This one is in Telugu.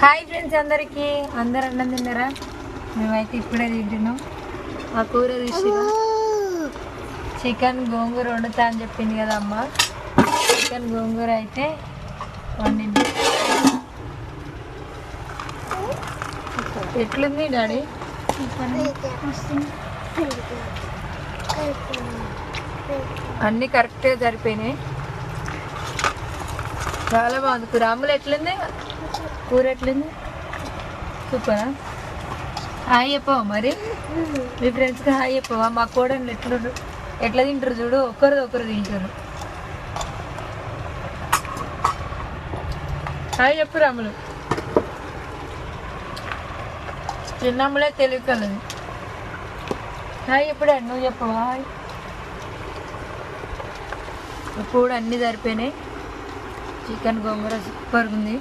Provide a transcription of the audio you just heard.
హాయ్ ఫ్రెండ్స్, అందరికీ అందరు అన్నం తిన్నారా? మేమైతే ఇప్పుడే తింటున్నాం. ఆ కూర తీసి చికెన్ గోంగూర వండుతా అని చెప్పింది కదా అమ్మ. చికెన్ గోంగూర అయితే వండింది. ఎట్లుంది డాడీ? అన్నీ కరెక్ట్గా సరిపోయినాయి. చాలా బాగుంది కూర. అమ్ములు ఎట్లుంది కూర? ఎట్లుంది? సూపరా? హాయ్ చెప్పవా మరి మీ ఫ్రెండ్స్కి? హాయ్ చెప్పవా? మా కోడలు ఎట్లా తింటారు చూడు, ఒకరు తింటారు. హాయ్ చెప్పు రాములు. చిన్నమ్మలే తెలియకలేదు. హాయ్ ఎప్పుడే నువ్వు చెప్పవా? హాయ్. ఇప్పుడు అన్నీ సరిపోయినాయి. చికెన్ గోంగూర సూపర్గా ఉంది.